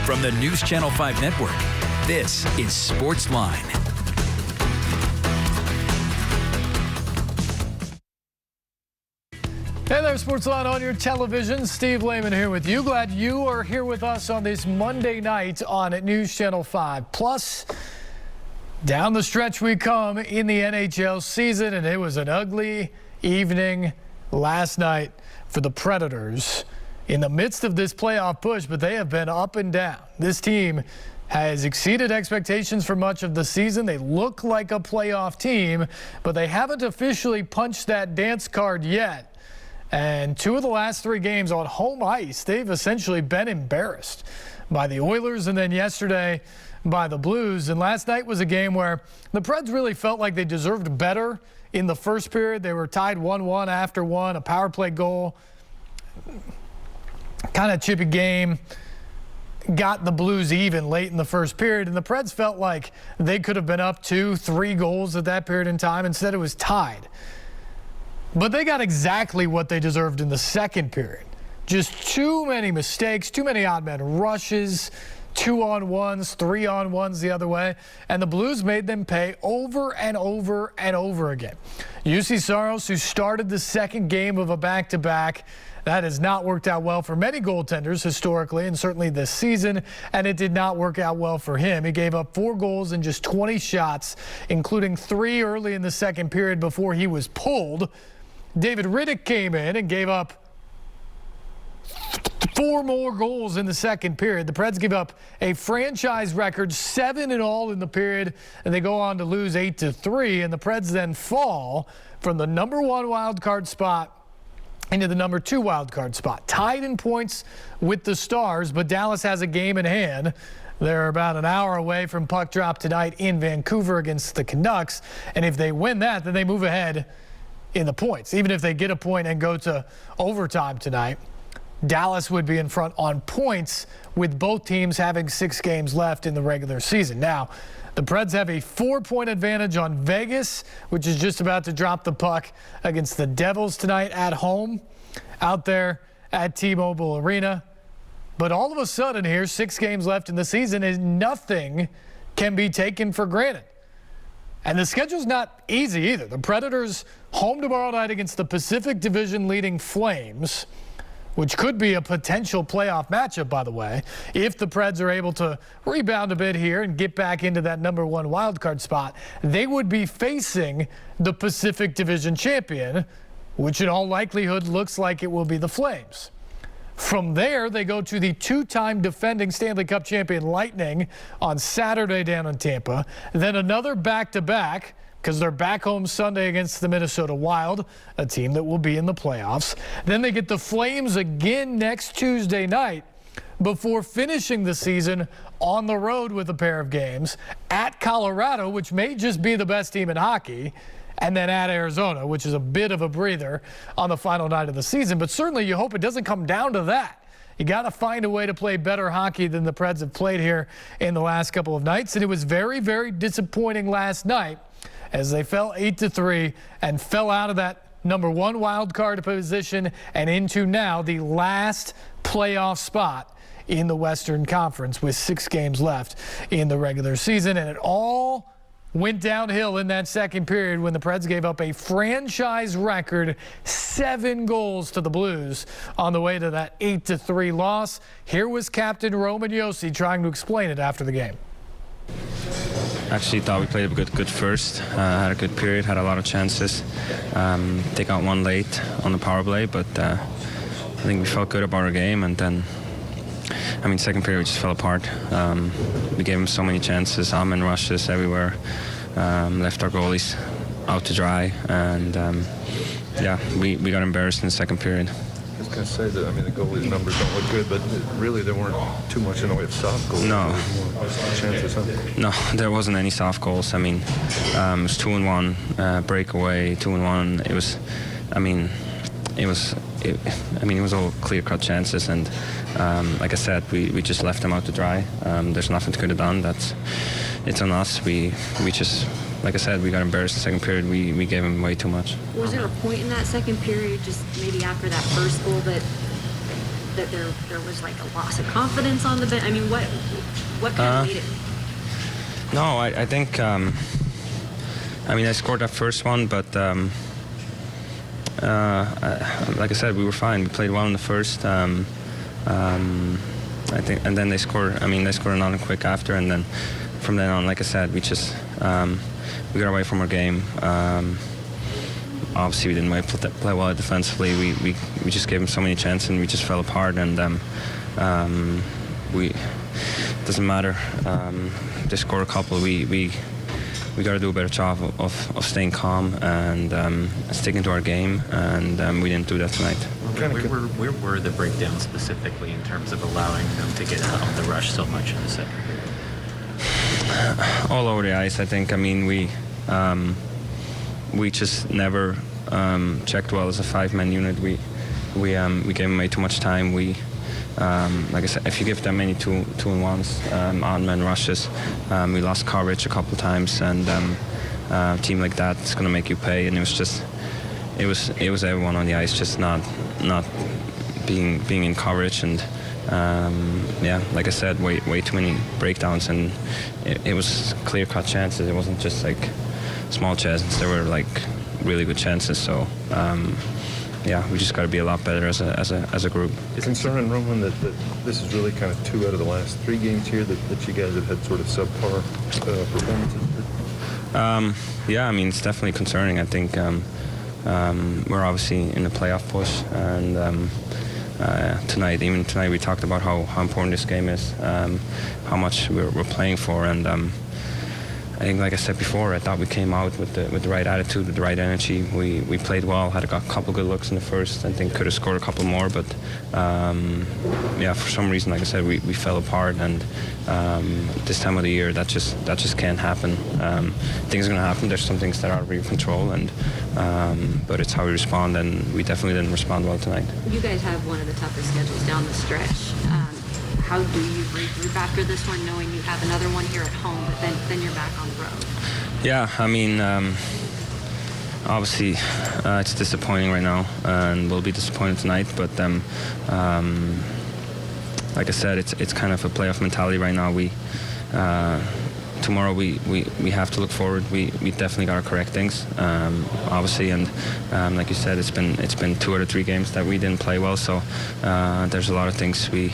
From the News Channel 5 Network, this is SportsLine. Hey there, SportsLine on your television. Steve Layman here with you. Glad you are here with us on this Monday night on News Channel 5. Plus, down the stretch we come in the NHL season, and it was an ugly evening last night for the Predators in the midst of this playoff push, but they have been up and down. This team has exceeded expectations for much of the season. They look like a playoff team, but they haven't officially punched that dance card yet. And 2 of the last 3 games on home ice, they've essentially been embarrassed by the Oilers and then yesterday by the Blues. And last night was a game where the Preds really felt like they deserved better in the first period. They were tied 1-1 after 1, a power play goal. Kind of chippy game. Got the Blues even late in the first period, and the Preds felt like they could have been up 2-3 goals at that period in time. Instead, it was tied. But they got exactly what they deserved in the second period. Just too many mistakes, too many odd man rushes, 2-on-1s, 3-on-1s the other way, and the Blues made them pay over and over and over again. UC Saros, who started the second game of a back-to-back, that has not worked out well for many goaltenders historically and certainly this season, and it did not work out well for him. He gave up 4 goals in just 20 shots, including 3 early in the second period before he was pulled. David Riddick came in and gave up 4 more goals in the second period. The Preds give up a franchise record 7 in all in the period, and they go on to lose 8-3, and the Preds then fall from the number 1 wild card spot into the number 2 wild card spot. Tied in points with the Stars, but Dallas has a game in hand. They're about an hour away from puck drop tonight in Vancouver against the Canucks, and if they win that, then they move ahead in the points. Even if they get a point and go to overtime tonight, Dallas would be in front on points with both teams having 6 games left in the regular season. Now, the Preds have a 4-point advantage on Vegas, which is just about to drop the puck against the Devils tonight at home out there at T-Mobile Arena. But all of a sudden here, 6 games left in the season, and nothing can be taken for granted. And the schedule's not easy either. The Predators home tomorrow night against the Pacific Division leading Flames, which could be a potential playoff matchup, by the way, if the Preds are able to rebound a bit here and get back into that number 1 wildcard spot. They would be facing the Pacific Division champion, which in all likelihood looks like it will be the Flames. From there, they go to the 2-time defending Stanley Cup champion Lightning on Saturday down in Tampa. Then another back-to-back, because they're back home Sunday against the Minnesota Wild, a team that will be in the playoffs. Then they get the Flames again next Tuesday night before finishing the season on the road with a pair of games at Colorado, which may just be the best team in hockey, and then at Arizona, which is a bit of a breather on the final night of the season. But certainly you hope it doesn't come down to that. You got to find a way to play better hockey than the Preds have played here in the last couple of nights. And it was very, very disappointing last night as they fell 8-3 and fell out of that number 1 wild card position and into now the last playoff spot in the Western Conference with 6 games left in the regular season. And it all went downhill in that second period when the Preds gave up a franchise record 7 goals to the Blues on the way to that 8-3 loss. Here was Captain Roman Josi trying to explain it after the game. Actually thought we played a good first, had a good period, had a lot of chances. They got 1 late on the power play, but I think we felt good about our game, and then second period we just fell apart. We gave them so many chances, odd-man rushes everywhere, left our goalies out to dry, and we got embarrassed in the second period. I was going to say that, the goalies' numbers don't look good, but really there weren't too much in the way of soft goals. No. Chances, huh? No, there wasn't any soft goals. It was 2-1 breakaway, 2-1. It was all clear-cut chances, and like I said, we just left them out to dry. There's nothing they could have done. It's on us. We just, like I said, we got embarrassed in the second period. We gave them way too much. Was there a point in that second period, just maybe after that first goal, that that there was like a loss of confidence on the bench? I mean, what kind of made it? No, I think, I mean, I scored that first one, but like I said, we were fine. We played well in the first. I think, and then they scored. I mean, they scored another quick after, and then from then on, like I said, we just we got away from our game. Obviously, we didn't play well defensively. We just gave them so many chances, and we just fell apart. And we doesn't matter. They score a couple. We got to do a better job of staying calm and sticking to our game, and we didn't do that tonight. Where were the breakdowns specifically in terms of allowing them to get out on the rush so much in the second period? All over the ice, I think. I mean, we just never checked well as a five-man unit. We gave them way too much time. Like I said, if you give them many two-on-ones, on-man rushes, we lost coverage a couple of times, and a team like that is going to make you pay. And it was everyone on the ice just not being in coverage, and yeah, like I said, way too many breakdowns, and it was clear-cut chances. It wasn't just like small chances. There were like really good chances. So. Yeah, we just got to be a lot better as a group. It's concerning, Roman, that this is really kind of 2 out of the last 3 games here that you guys have had sort of subpar performances. Yeah, I mean, it's definitely concerning. I think we're obviously in the playoff push, and tonight we talked about how important this game is, how much we're playing for, and I think, like I said before, I thought we came out with the right attitude, with the right energy. We played well, had a couple good looks in the first. I think could have scored a couple more, but yeah, for some reason, like I said, we fell apart. And this time of the year, that just can't happen. Things are going to happen. There's some things that are out of your control, and but it's how we respond, and we definitely didn't respond well tonight. You guys have one of the toughest schedules down the stretch. How do you regroup after this one, knowing you have another one here at home, but then you're back on the road? Yeah, I mean, obviously it's disappointing right now, and we'll be disappointed tonight. But like I said, it's kind of a playoff mentality right now. Tomorrow we have to look forward. We definitely got to correct things, obviously, and like you said, it's been 2 out of 3 games that we didn't play well. So there's a lot of things we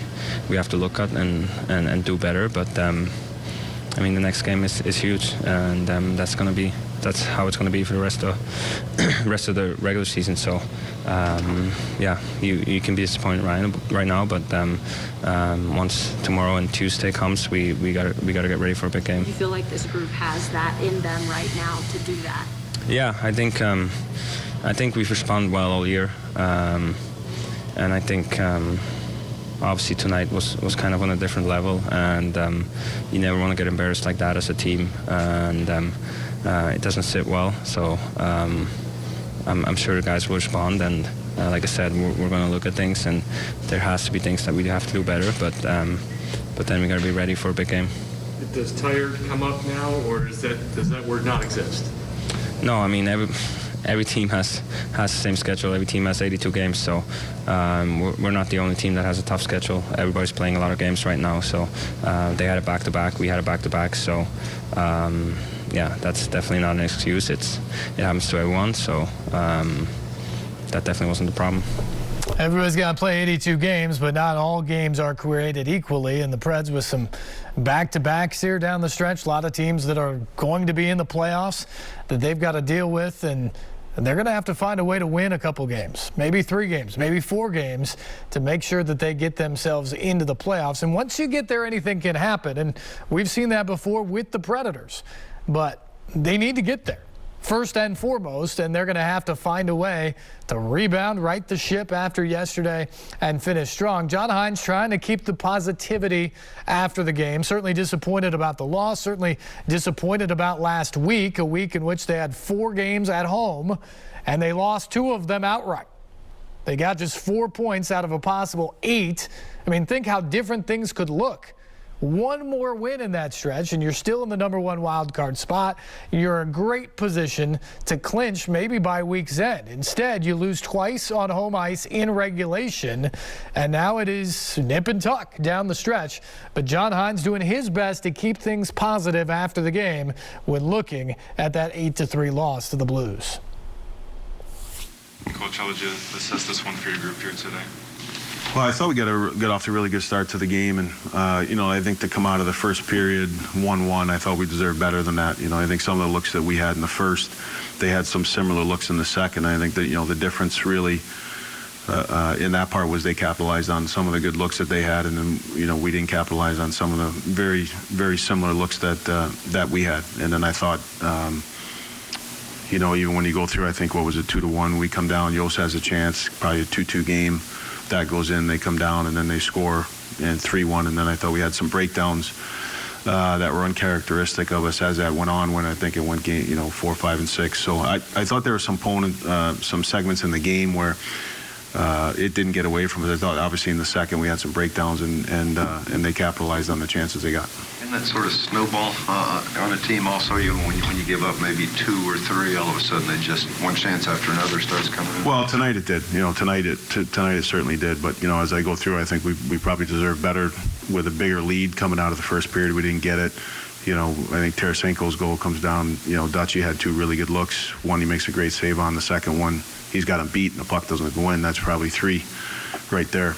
have to look at and do better. But I mean, the next game is huge, and that's how it's going to be for the rest of the regular season. So yeah, you can be disappointed right now, but once tomorrow and Tuesday comes, we got to get ready for a big game. Do you feel like this group has that in them right now to do that? Yeah, I think we've responded well all year, and I think obviously tonight was kind of on a different level, and you never want to get embarrassed like that as a team, and it doesn't sit well. So I'm sure the guys will respond, and like I said, we're going to look at things, and there has to be things that we have to do better, but then we got to be ready for a big game. Does tired come up now, or does that word not exist? No, I mean, every team has the same schedule. Every team has 82 games, so we're not the only team that has a tough schedule. Everybody's playing a lot of games right now, so they had a back-to-back, we had a back-to-back, so yeah, that's definitely not an excuse. It happens to everyone, so that definitely wasn't the problem. Everybody's got to play 82 games, but not all games are created equally. And the Preds with some back-to-backs here down the stretch. A lot of teams that are going to be in the playoffs that they've got to deal with, and they're going to have to find a way to win a couple games, maybe 3 games, maybe 4 games, to make sure that they get themselves into the playoffs. And once you get there, anything can happen. And we've seen that before with the Predators. But they need to get there first and foremost, and they're going to have to find a way to rebound, right the ship after yesterday, and finish strong. John Hines trying to keep the positivity after the game. Certainly disappointed about the loss, certainly disappointed about last week, a week in which they had 4 games at home, and they lost 2 of them outright. They got just 4 points out of a possible 8. I mean, think how different things could look one more win in that stretch, and you're still in the #1 wild card spot. You're in a great position to clinch maybe by week's end. Instead, you lose twice on home ice in regulation, and now it is nip and tuck down the stretch. But John Hynes doing his best to keep things positive after the game when looking at that 8-3 loss to the Blues. Coach, how would you assess this one for your group here today? Well, I thought we got off to a really good start to the game, and I think to come out of the first period 1-1, I thought we deserved better than that. I think some of the looks that we had in the first, they had some similar looks in the second. I think that the difference really in that part was they capitalized on some of the good looks that they had, and then we didn't capitalize on some of the very, very similar looks that we had. And then I thought. Even when you go through, I think, what was it, 2-1, we come down, Yost has a chance, probably a 2-2 game. That goes in, they come down, and then they score, and 3-1. And then I thought we had some breakdowns that were uncharacteristic of us as that went on, when I think it went game, 4, 5, and 6. So I thought there were some segments in the game where it didn't get away from us. I thought, obviously, in the second we had some breakdowns, and they capitalized on the chances they got. And that sort of snowball on a team also, when you give up maybe 2 or 3, all of a sudden they just one chance after another starts coming in. Well, tonight it did. Tonight it certainly did. But as I go through, I think we probably deserve better with a bigger lead coming out of the first period. We didn't get it. I think Tarasenko's goal comes down. Dutchy had 2 really good looks. One he makes a great save on. The second one, he's got him beat, and the puck doesn't go in. That's probably 3 right there,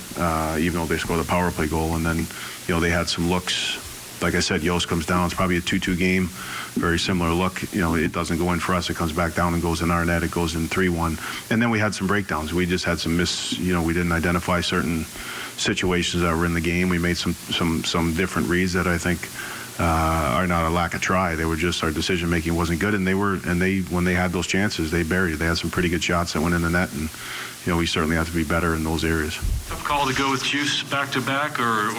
even though they score the power play goal. And then, they had some looks. Like I said, Yost comes down. It's probably a 2-2 game. Very similar look. It doesn't go in for us. It comes back down and goes in our net. It goes in 3-1. And then we had some breakdowns. We just had some we didn't identify certain situations that were in the game. We made some different reads that I think are not a lack of try. They were just, our decision making wasn't good, and when they had those chances, they buried it. They had some pretty good shots that went in the net, and we certainly have to be better in those areas. Tough call to go with Juice back-to-back, or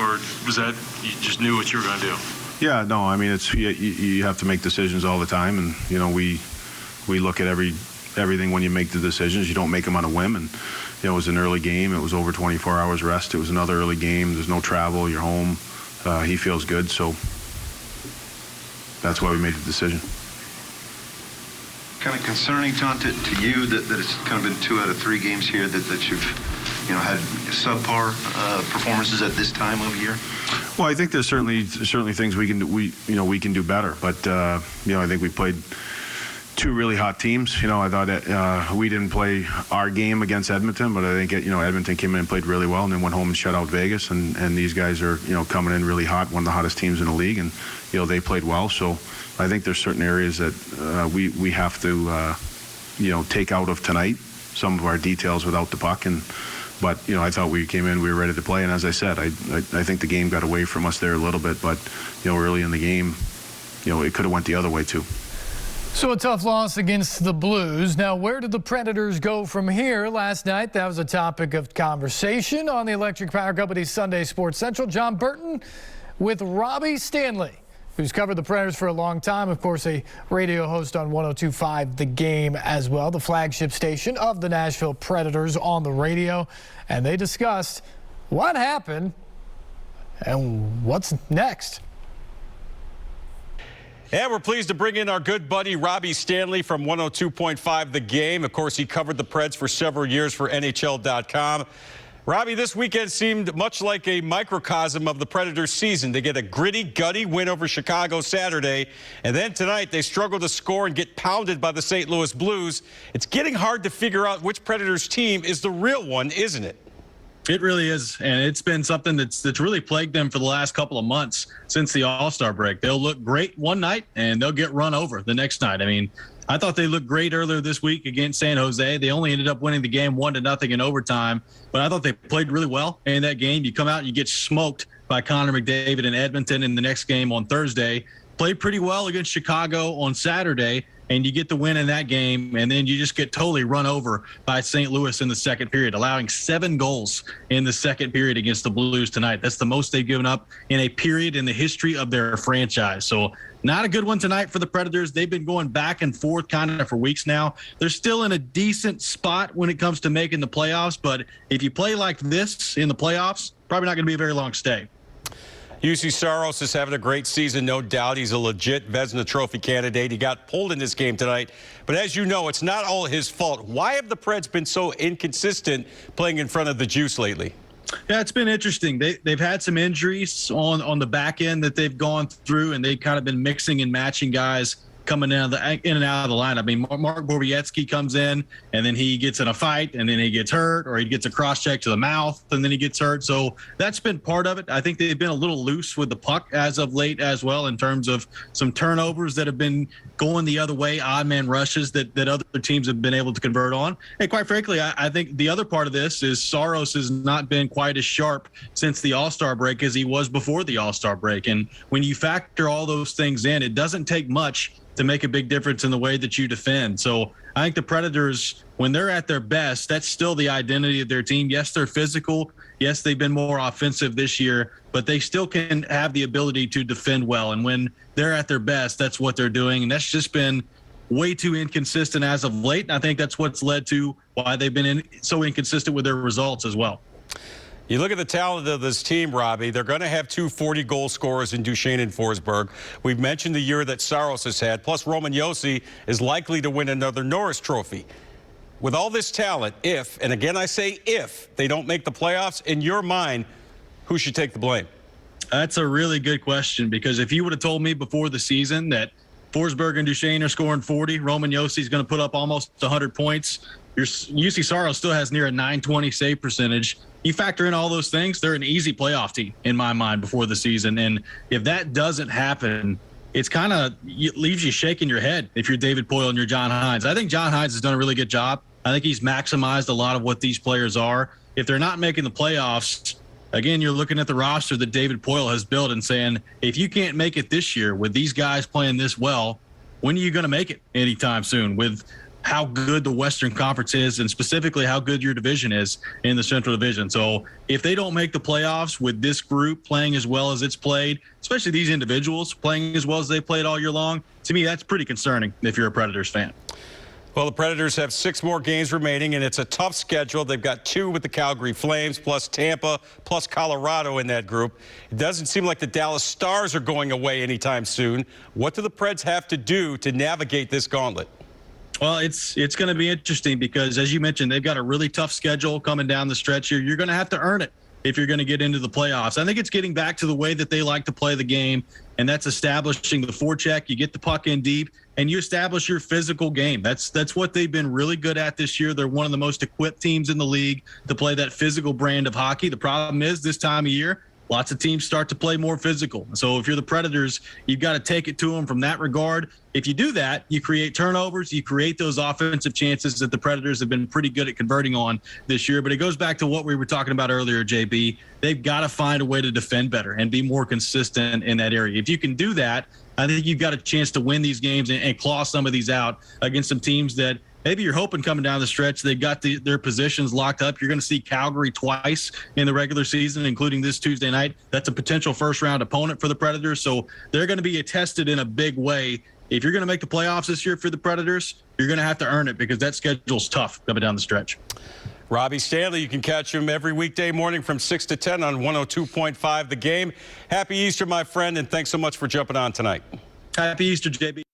was that you just knew what you were going to do? Yeah, no, I mean, it's you have to make decisions all the time, and we look at everything when you make the decisions. You don't make them on a whim, and it was an early game. It was over 24 hours rest. It was another early game. There's no travel. You're home. He feels good, so that's why we made the decision. Kind of concerning, John, to you that it's kind of been 2 out of 3 games here that you've had subpar performances at this time of year? Well, I think there's certainly things we can do better, but I think we played 2 really hot teams. I thought we didn't play our game against Edmonton, but I think Edmonton came in and played really well, and then went home and shut out Vegas, and these guys are coming in really hot, one of the hottest teams in the league, and they played well. So I think there's certain areas that we have to take out of tonight, some of our details without the puck, but I thought we came in, we were ready to play, and as I said, I think the game got away from us there a little bit, but early in the game, it could have went the other way too. So a tough loss against the Blues. Now, where did the Predators go from here? Last night, that was a topic of conversation on the Electric Power Company's Sunday Sports Central. John Burton with Robbie Stanley, who's covered the Predators for a long time. Of course, a radio host on 102.5 The Game as well, the flagship station of the Nashville Predators on the radio. And they discussed what happened and what's next. And we're pleased to bring in our good buddy Robbie Stanley from 102.5 The Game. Of course, he covered the Preds for several years for NHL.com. Robbie, this weekend seemed much like a microcosm of the Predators' season. They get a gritty, gutty win over Chicago Saturday, and then tonight they struggle to score and get pounded by the St. Louis Blues. It's getting hard to figure out which Predators team is the real one, isn't it? It really is, and it's been something that's really plagued them for the last couple of months since the All-Star break. They'll look great one night, and they'll get run over the next night. I mean, I thought they looked great earlier this week against San Jose. They only ended up winning the game 1-0 in overtime, but I thought they played really well in that game. You come out and you get smoked by Connor McDavid in Edmonton in the next game on Thursday. Played pretty well against Chicago on Saturday, and you get the win in that game, and then you just get totally run over by St. Louis in the second period, allowing 7 goals in the second period against the Blues tonight. That's the most they've given up in a period in the history of their franchise. So not a good one tonight for the Predators. They've been going back and forth kind of for weeks now. They're still in a decent spot when it comes to making the playoffs, but if you play like this in the playoffs, probably not going to be a very long stay. UC Saros is having a great season, no doubt. He's a legit Vezina Trophy candidate. He got pulled in this game tonight. But as you know, it's not all his fault. Why have the Preds been so inconsistent playing in front of the Juice lately? Yeah, it's been interesting. They've had some injuries on the back end that they've gone through, and they've kind of been mixing and matching guys coming in and out of the line. I mean, Mark Borowiecki comes in, and then he gets in a fight, and then he gets hurt, or he gets a cross-check to the mouth, and then he gets hurt. So that's been part of it. I think they've been a little loose with the puck as of late as well, in terms of some turnovers that have been going the other way, odd man rushes that other teams have been able to convert on. And quite frankly, I think the other part of this is Saros has not been quite as sharp since the All-Star break as he was before the All-Star break. And when you factor all those things in, it doesn't take much to make a big difference in the way that you defend. So I think the Predators, when they're at their best, that's still the identity of their team. Yes, they're physical. Yes, they've been more offensive this year, but they still can have the ability to defend well. And when they're at their best, that's what they're doing. And that's just been way too inconsistent as of late. And I think that's what's led to why they've been so inconsistent with their results as well. You look at the talent of this team, Robbie. They're going to have 2 40-goal scorers in Duchesne and Forsberg. We've mentioned the year that Saros has had. Plus, Roman Josi is likely to win another Norris Trophy. With all this talent, if, and again I say if, they don't make the playoffs, in your mind, who should take the blame? That's a really good question, because if you would have told me before the season that Forsberg and Duchesne are scoring 40, Roman Josi is going to put up almost 100 points, your UC Saros still has near a .920 save percentage. You factor in all those things, they're an easy playoff team in my mind before the season. And if that doesn't happen, it's kind of leaves you shaking your head if you're David Poile and you're John Hines. I think John Hines has done a really good job. I think he's maximized a lot of what these players are. If they're not making the playoffs, again, you're looking at the roster that David Poile has built and saying, if you can't make it this year with these guys playing this well, when are you going to make it anytime soon with how good the Western Conference is, and specifically how good your division is in the Central Division? So if they don't make the playoffs with this group playing as well as it's played, especially these individuals playing as well as they played all year long, to me, that's pretty concerning if you're a Predators fan. Well, the Predators have 6 more games remaining, and it's a tough schedule. They've got 2 with the Calgary Flames, plus Tampa, plus Colorado in that group. It doesn't seem like the Dallas Stars are going away anytime soon. What do the Preds have to do to navigate this gauntlet? Well, it's going to be interesting because, as you mentioned, they've got a really tough schedule coming down the stretch here. You're going to have to earn it if you're going to get into the playoffs. I think it's getting back to the way that they like to play the game, and that's establishing the forecheck. You get the puck in deep, and you establish your physical game. That's what they've been really good at this year. They're one of the most equipped teams in the league to play that physical brand of hockey. The problem is this time of year, lots of teams start to play more physical. So if you're the Predators, you've got to take it to them from that regard. If you do that, you create turnovers, you create those offensive chances that the Predators have been pretty good at converting on this year. But it goes back to what we were talking about earlier, JB. They've got to find a way to defend better and be more consistent in that area. If you can do that, I think you've got a chance to win these games and claw some of these out against some teams that maybe you're hoping coming down the stretch they got their positions locked up. You're going to see Calgary twice in the regular season, including this Tuesday night. That's a potential first-round opponent for the Predators, so they're going to be tested in a big way. If you're going to make the playoffs this year for the Predators, you're going to have to earn it because that schedule's tough coming down the stretch. Robbie Stanley, you can catch him every weekday morning from 6 to 10 on 102.5 The Game. Happy Easter, my friend, and thanks so much for jumping on tonight. Happy Easter, JB.